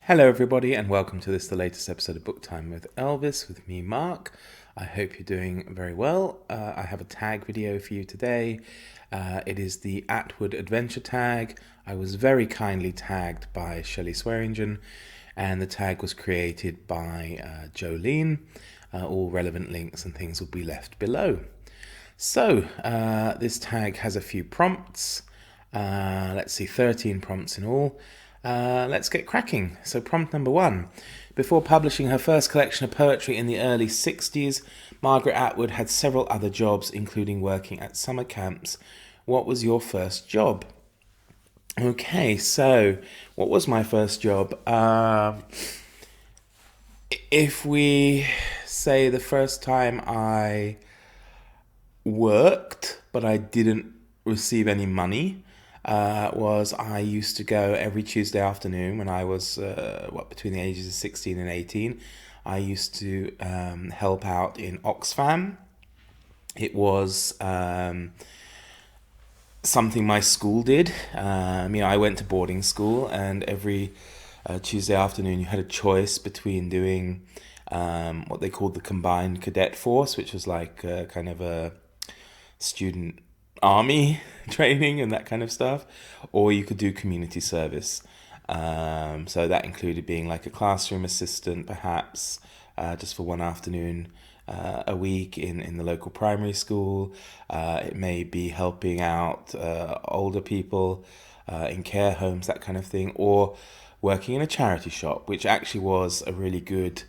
Hello, everybody, and welcome to the latest episode of Book Time with Elvis, with me, Mark. I hope you're doing very well. I have a tag video for you today. It is the Atwood Adventure Tag. I was very kindly tagged by Shelley Swearingen, and the tag was created by Jolene. All relevant links and things will be left below. So, this tag has a few prompts. Let's see, 13 prompts in all. Let's get cracking. So prompt number 1. Before publishing her first collection of poetry in the early 60s, Margaret Atwood had several other jobs, including working at summer camps. What was your first job? Okay, so what was my first job? If we say the first time I worked, but I didn't receive any money, was I used to go every Tuesday afternoon when I was between the ages of 16 and 18. I used to help out in Oxfam. It was something my school did. I went to boarding school, and every Tuesday afternoon you had a choice between doing what they called the combined cadet force, which was like kind of a student army training and that kind of stuff, or you could do community service. So that included being like a classroom assistant, perhaps, just for one afternoon a week in the local primary school. It may be helping out older people in care homes, that kind of thing, or working in a charity shop, which actually was a really good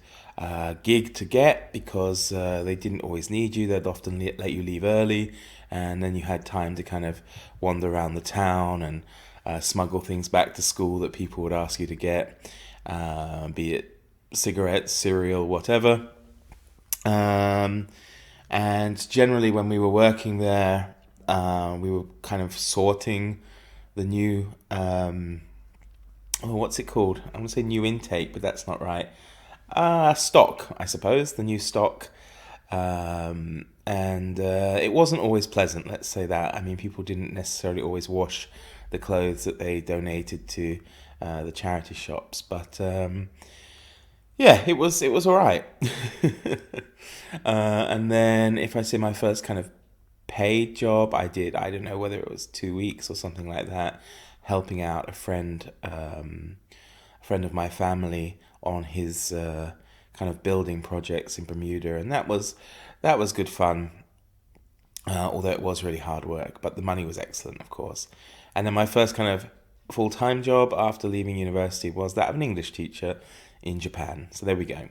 gig to get because they didn't always need you. They'd often let you leave early, and then you had time to kind of wander around the town and smuggle things back to school that people would ask you to get, be it cigarettes, cereal, whatever. And generally when we were working there, we were kind of sorting the new, what's it called? I'm going to say new intake, but that's not right. Stock, I suppose, the new stock. And it wasn't always pleasant, let's say that. I mean, people didn't necessarily always wash the clothes that they donated to the charity shops, but it was all right. And then if I say my first kind of paid job, I don't know whether it was 2 weeks or something like that, helping out a friend of my family on his kind of building projects in Bermuda, and that was good fun, although it was really hard work, but the money was excellent, of course. And then my first kind of full-time job after leaving university was that of an English teacher in Japan. So there we go.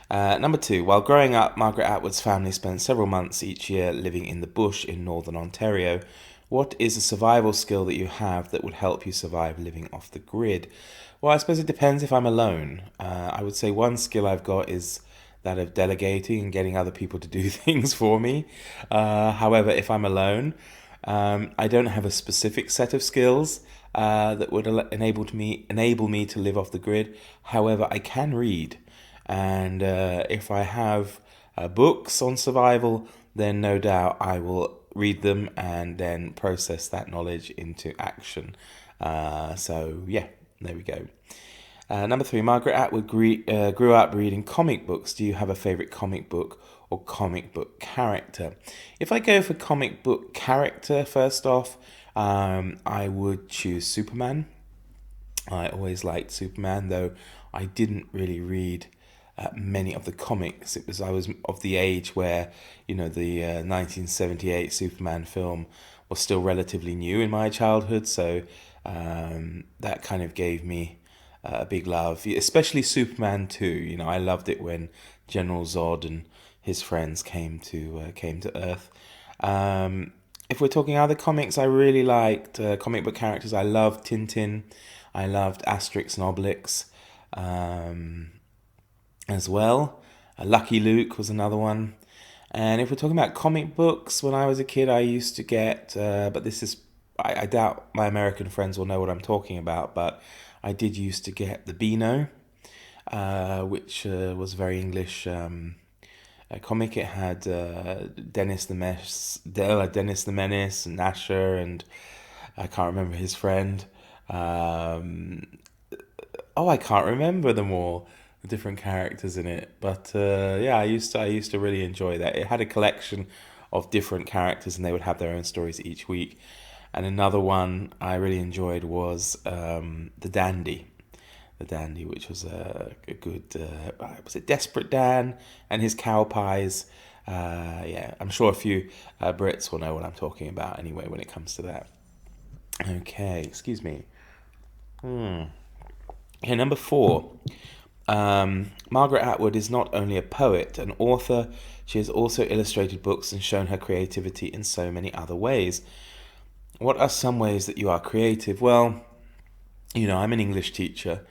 Number 2, while growing up, Margaret Atwood's family spent several months each year living in the bush in northern Ontario. What is a survival skill that you have that would help you survive living off the grid? Well, I suppose it depends if I'm alone. I would say one skill I've got is that of delegating and getting other people to do things for me. However, if I'm alone, I don't have a specific set of skills that would enable me to live off the grid. However, I can read, and if I have books on survival, then no doubt I will read them and then process that knowledge into action. There we go. Number 3, Margaret Atwood grew up reading comic books. Do you have a favourite comic book or comic book character? If I go for comic book character, first off, I would choose Superman. I always liked Superman, though I didn't really read many of the comics. I was of the age where, the 1978 Superman film was still relatively new in my childhood, so that kind of gave me a big love, especially Superman 2. I loved it when General Zod and his friends came to Earth. If we're talking other comics, I really liked comic book characters. I loved Tintin. I loved Asterix and Obelix as well. Lucky Luke was another one. And if we're talking about comic books, when I was a kid, I used to get, but this is, I doubt my American friends will know what I'm talking about, but I did used to get the Beano, which was very English comic. It had Dennis the Menace, and Nasher, and I can't remember his friend. oh, I can't remember them all, the different characters in it. But yeah, I used to really enjoy that. It had a collection of different characters, and they would have their own stories each week. And another one I really enjoyed was the Dandy. The Dandy, which was a good, was it Desperate Dan and his cow pies? Yeah, I'm sure a few Brits will know what I'm talking about anyway when it comes to that. Okay, excuse me. Okay, number 4. Margaret Atwood is not only a poet, an author, she has also illustrated books and shown her creativity in so many other ways. What are some ways that you are creative? Well, I'm an English teacher,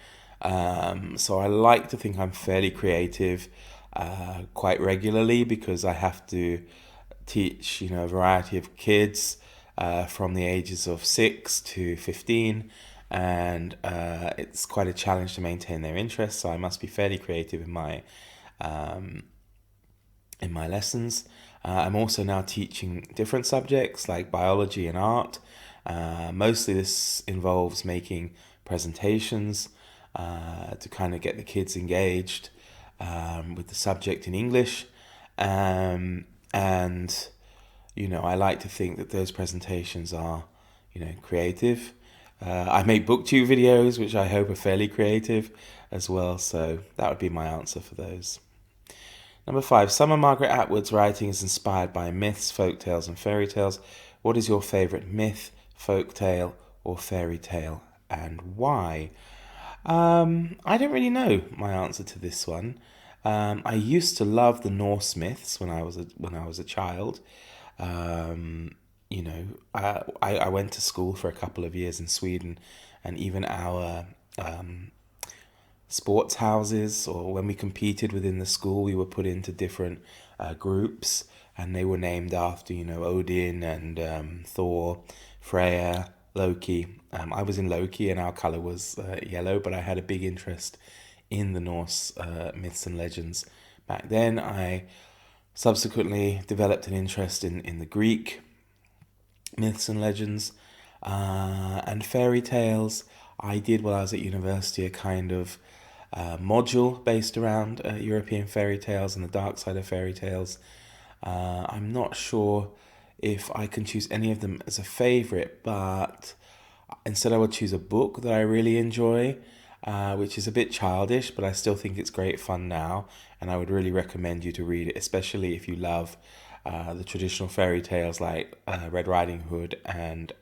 so I like to think I'm fairly creative quite regularly because I have to teach, a variety of kids from the ages of 6 to 15, and it's quite a challenge to maintain their interest. So I must be fairly creative um, in my lessons. I'm also now teaching different subjects like biology and art. Mostly this involves making presentations to kind of get the kids engaged with the subject in English. And I like to think that those presentations are, creative. I make booktube videos, which I hope are fairly creative as well. So that would be my answer for those. Number 5. Some of Margaret Atwood's writing is inspired by myths, folktales, and fairy tales. What is your favourite myth, folktale, or fairy tale, and why? I don't really know my answer to this one. I used to love the Norse myths when I was a child. I went to school for a couple of years in Sweden, and even our sports houses, or when we competed within the school, we were put into different groups, and they were named after Odin and Thor, Freya, Loki. I was in Loki, and our color was yellow, but I had a big interest in the Norse myths and legends back then. I subsequently developed an interest in the Greek myths and legends and fairy tales. I did, while I was at university, a kind of module based around European fairy tales and the dark side of fairy tales. I'm not sure if I can choose any of them as a favorite, but instead I would choose a book that I really enjoy, which is a bit childish, but I still think it's great fun now, and I would really recommend you to read it, especially if you love the traditional fairy tales like Red Riding Hood and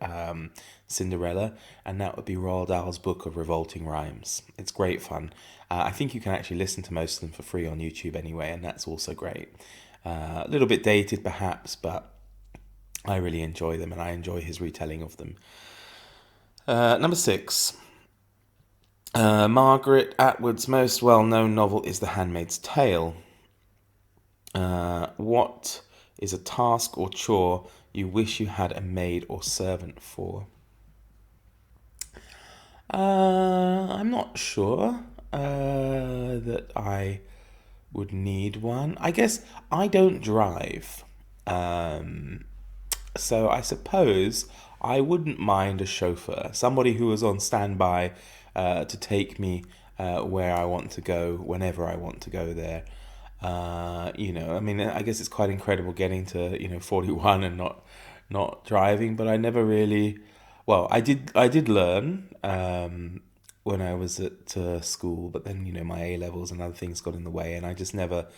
Cinderella, and that would be Roald Dahl's book of Revolting Rhymes. It's great fun. I think you can actually listen to most of them for free on YouTube anyway, and that's also great. A little bit dated perhaps, but I really enjoy them, and I enjoy his retelling of them. Number 6. Margaret Atwood's most well-known novel is The Handmaid's Tale. What is a task or chore you wish you had a maid or servant for? I'm not sure that I would need one. I guess I don't drive. So I suppose I wouldn't mind a chauffeur, somebody who was on standby to take me where I want to go, whenever I want to go there. I guess it's quite incredible getting to 41 and not driving, but I never really. Well, I did learn when I was at school, but then my A levels and other things got in the way, and I just never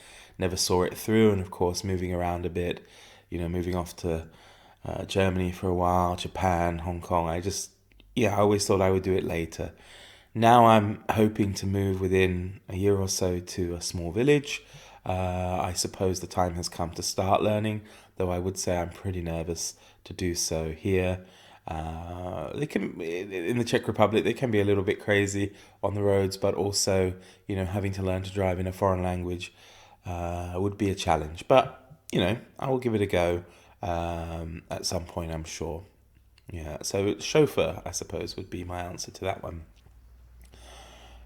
saw it through. And of course, moving around a bit, moving off to Germany for a while, Japan, Hong Kong. I always thought I would do it later. Now I'm hoping to move within a year or so to a small village. I suppose the time has come to start learning, though I would say I'm pretty nervous to do so here. They can, in the Czech Republic, they can be a little bit crazy on the roads, but also, having to learn to drive in a foreign language would be a challenge. But, I will give it a go at some point, I'm sure. Yeah, so chauffeur, I suppose, would be my answer to that one.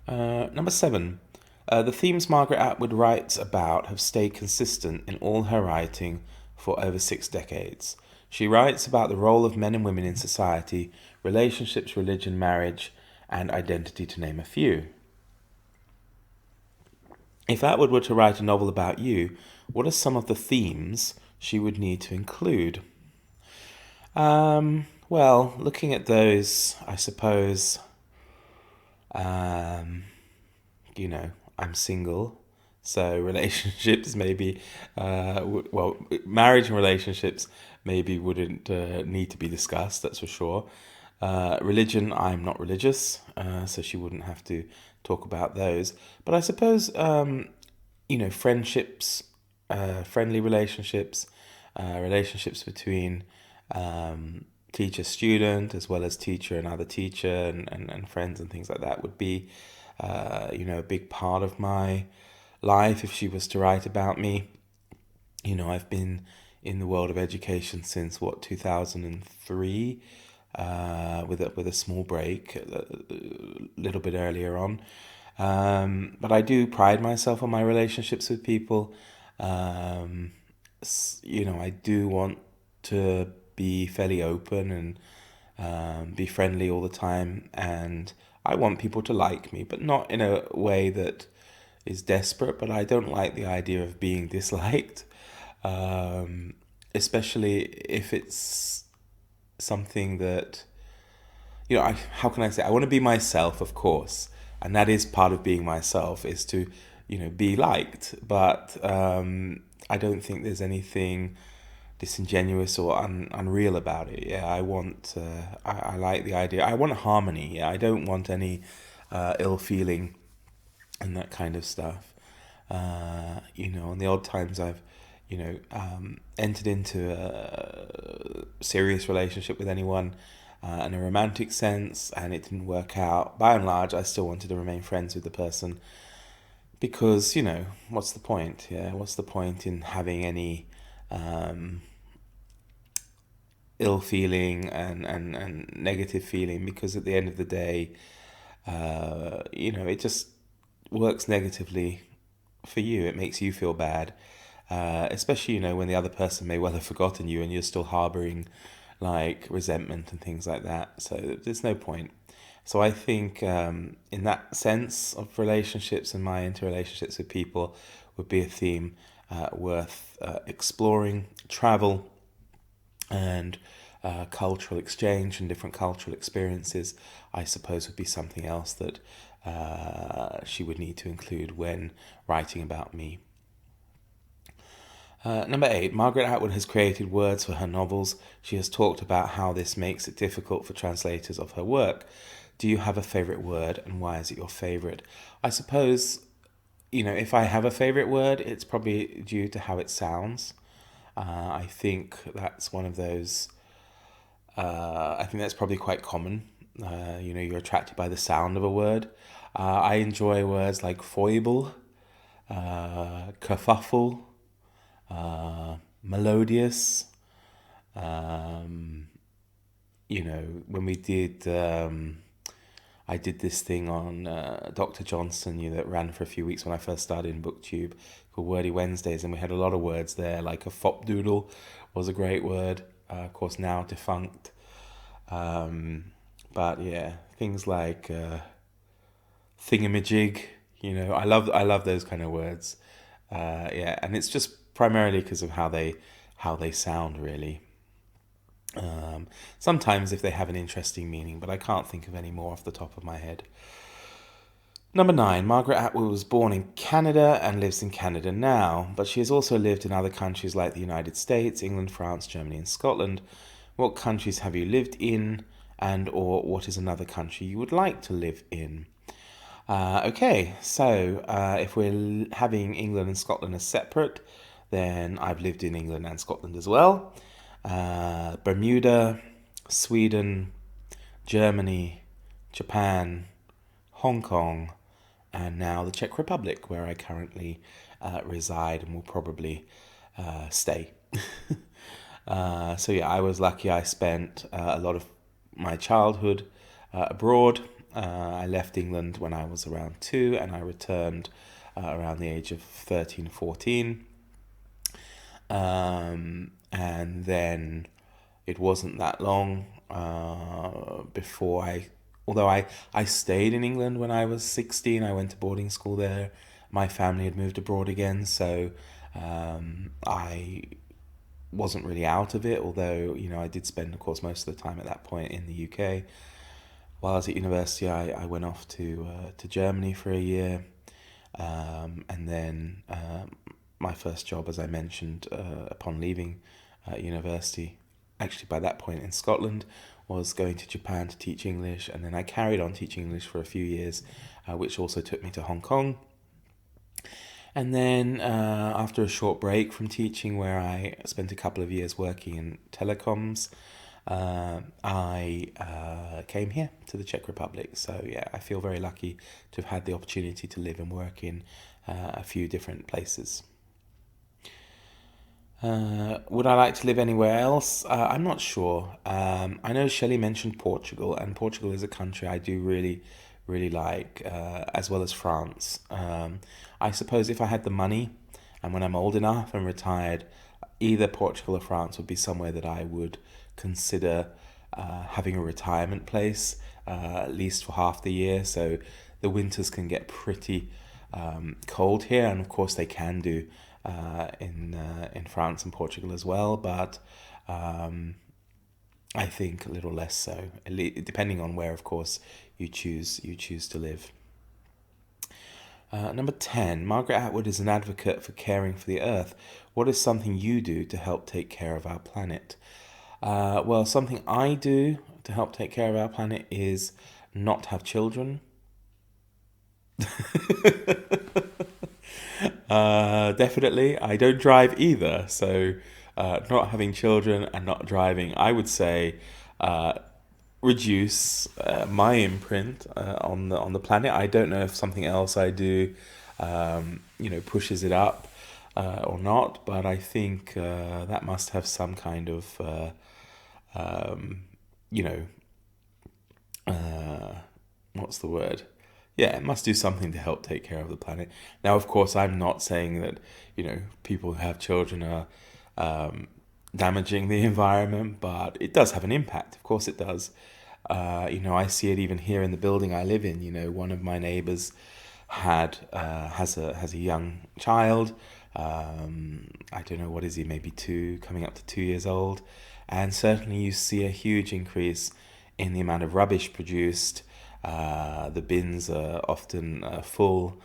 Number 7. The themes Margaret Atwood writes about have stayed consistent in all her writing for over 6 decades. She writes about the role of men and women in society, relationships, religion, marriage, and identity, to name a few. If Atwood were to write a novel about you, what are some of the themes she would need to include? Well, looking at those, I suppose, I'm single, so relationships maybe, marriage and relationships maybe wouldn't need to be discussed, that's for sure. Religion, I'm not religious, so she wouldn't have to talk about those. But I suppose, friendships, friendly relationships, relationships between teacher student as well as teacher and other teacher and friends and things like that would be a big part of my life if she was to write about me. I've been in the world of education since 2003, with a small break a little bit earlier on. But I do pride myself on my relationships with people. I do want to be fairly open and be friendly all the time, and I want people to like me, but not in a way that is desperate. But I don't like the idea of being disliked, especially if it's something that, how can I say? I want to be myself, of course, and that is part of being myself, is to, be liked. But I don't think there's anything disingenuous or unreal about it. Yeah, I like the idea. I want harmony. Yeah, I don't want any ill feeling and that kind of stuff. On the odd times I've, entered into a serious relationship with anyone in a romantic sense, and it didn't work out. By and large, I still wanted to remain friends with the person because, what's the point? Yeah, what's the point in having any ill feeling and negative feeling? Because at the end of the day, it just works negatively for you. It makes you feel bad, especially, when the other person may well have forgotten you and you're still harboring like resentment and things like that. So there's no point. So I think in that sense of relationships and my interrelationships with people would be a theme worth exploring. Travel and cultural exchange and different cultural experiences, I suppose, would be something else that she would need to include when writing about me. Number 8, Margaret Atwood has created words for her novels. She has talked about how this makes it difficult for translators of her work. Do you have a favourite word, and why is it your favourite? I suppose, if I have a favourite word, it's probably due to how it sounds. I think that's one of those, I think that's probably quite common. You're attracted by the sound of a word. I enjoy words like foible, kerfuffle, melodious. When we did, I did this thing on Dr. Johnson, that ran for a few weeks when I first started in BookTube, called Wordy Wednesdays, and we had a lot of words there, like a fopdoodle was a great word, of course now defunct. But yeah, things like thingamajig, I love those kind of words. And it's just primarily because of how they sound, really. Sometimes if they have an interesting meaning, but I can't think of any more off the top of my head. Number 9, Margaret Atwood was born in Canada and lives in Canada now, but she has also lived in other countries like the United States, England, France, Germany, and Scotland. What countries have you lived in, and or what is another country you would like to live in? Okay, so if we're having England and Scotland as separate, then I've lived in England and Scotland as well. Bermuda, Sweden, Germany, Japan, Hong Kong, and now the Czech Republic, where I currently reside and will probably stay. So yeah, I was lucky. I spent a lot of my childhood abroad. I left England when I was around 2, and I returned around the age of 13, 14. And then it wasn't that long before I although I stayed in England when I was 16, I went to boarding school there. My family had moved abroad again, so I wasn't really out of it, although, I did spend, of course, most of the time at that point in the UK. While I was at university, I went off to Germany for a year, and then my first job, as I mentioned, upon leaving university, actually by that point in Scotland, was going to Japan to teach English, and then I carried on teaching English for a few years, which also took me to Hong Kong. And then after a short break from teaching, where I spent a couple of years working in telecoms, I came here to the Czech Republic. So yeah, I feel very lucky to have had the opportunity to live and work in a few different places. Would I like to live anywhere else? I'm not sure. I know Shelley mentioned Portugal, and Portugal is a country I do really, really like, as well as France. I suppose if I had the money, and when I'm old enough and retired, either Portugal or France would be somewhere that I would consider having a retirement place, at least for half the year. So the winters can get pretty cold here, and of course they can do in France and Portugal as well, but I think a little less so, depending on where, of course, you choose to live. Number 10, Margaret Atwood is an advocate for caring for the earth. What is something you do to help take care of our planet? Well, something I do to help take care of our planet is not have children. Definitely. I don't drive either, so not having children and not driving, I would say, reduce my imprint on the planet. I don't know if something else I do, pushes it up or not, but I think that must have some kind of, what's the word? Yeah, it must do something to help take care of the planet. Now, of course, I'm not saying that, people who have children are damaging the environment, but it does have an impact. Of course it does. I see it even here in the building I live in. One of my neighbors has a young child. I don't know, what is he, maybe coming up to 2 years old. And certainly you see a huge increase in the amount of rubbish produced. The bins are often full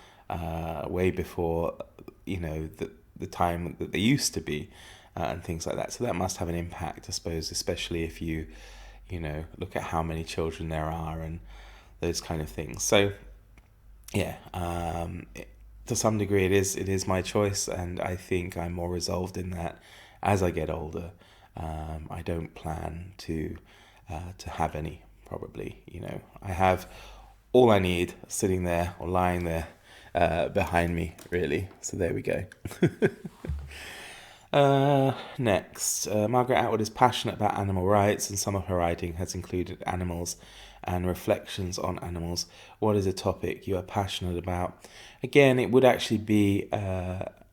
way before the time that they used to be, and things like that. So that must have an impact, I suppose, especially if you look at how many children there are and those kind of things. So yeah, to some degree it is my choice, and I think I'm more resolved in that as I get older. I don't plan to have any. Probably, I have all I need sitting there or lying there behind me, really. So there we go. Next, Margaret Atwood is passionate about animal rights, and some of her writing has included animals and reflections on animals. What is a topic you are passionate about? Again, it would actually be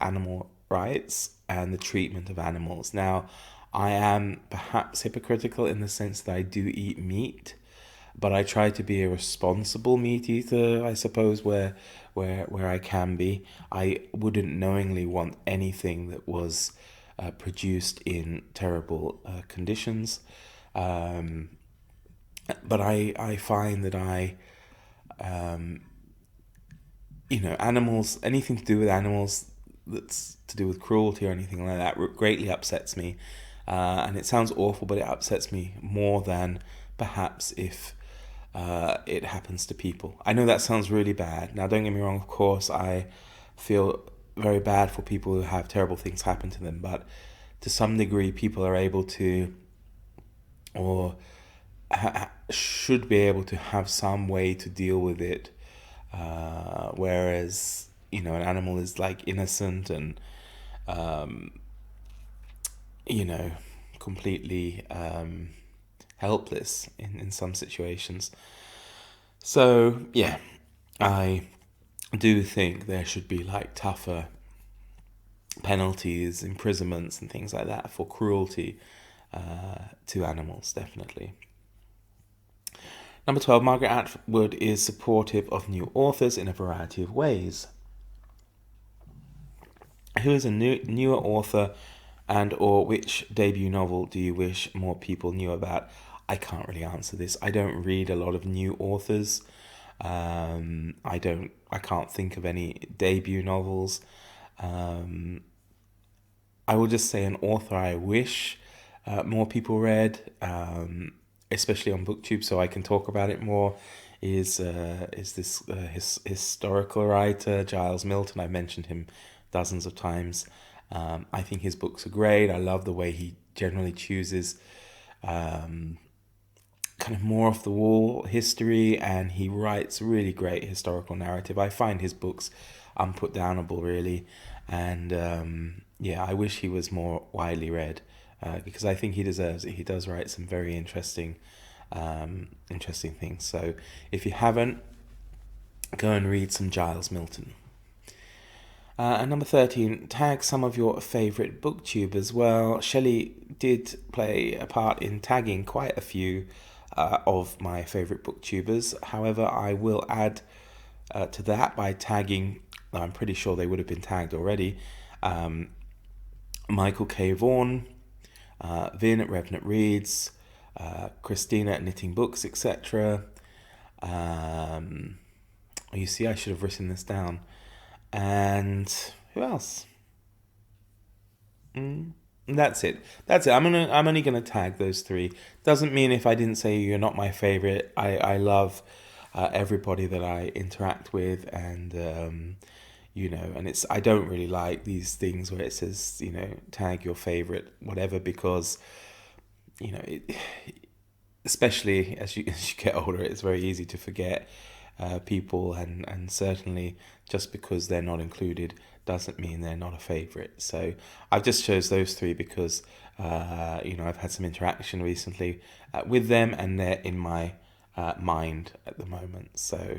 animal rights and the treatment of animals. Now, I am perhaps hypocritical in the sense that I do eat meat, but I try to be a responsible meat eater, I suppose, where I can be. I wouldn't knowingly want anything that was produced in terrible conditions. But I find that animals, anything to do with animals that's to do with cruelty or anything like that, greatly upsets me. And it sounds awful, but it upsets me more than perhaps if it happens to people. I know that sounds really bad. Now, don't get me wrong, of course, I feel very bad for people who have terrible things happen to them, but to some degree, people are able to, or should be able to, have some way to deal with it, whereas, an animal is like innocent and, completely helpless in some situations. So yeah, I do think there should be like tougher penalties, imprisonments and things like that for cruelty to animals, definitely. Number 12, Margaret Atwood is supportive of new authors in a variety of ways. Who is a newer author and or which debut novel do you wish more people knew about? I can't really answer this. I don't read a lot of new authors. I can't think of any debut novels. I will just say an author I wish more people read, especially on BookTube, so I can talk about it more. Is this historical writer Giles Milton? I've mentioned him dozens of times. I think his books are great. I love the way he generally chooses kind of more off the wall history, and he writes really great historical narrative. I find his books unputdownable, really, and I wish he was more widely read because I think he deserves it. He does write some very interesting things. So if you haven't, go and read some Giles Milton. And number 13, tag some of your favourite booktubers. Well, Shelley did play a part in tagging quite a few of my favourite booktubers. However, I will add to that by tagging, I'm pretty sure they would have been tagged already, Michael K Vaughan, Vin at Revenant Reads, Christina at Knitting Books, etc. You see, I should have written this down. And who else? That's it. I'm only gonna tag those three. Doesn't mean if I didn't say you're not my favorite. I love everybody that I interact with, and and I don't really like these things where it says tag your favorite whatever, because especially as you get older, it's very easy to forget people, and certainly just because they're not included doesn't mean they're not a favorite. So I've just chose those three because I've had some interaction recently with them, and they're in my mind at the moment. So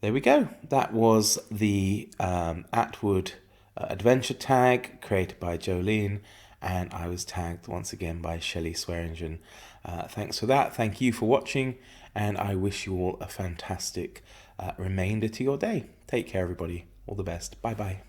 there we go. That was the Atwood Adventure Tag created by Jolene, and I was tagged once again by Shelley Swearingen. Thanks for that. Thank you for watching, and I wish you all a fantastic remainder to your day. Take care, everybody. All the best. Bye-bye.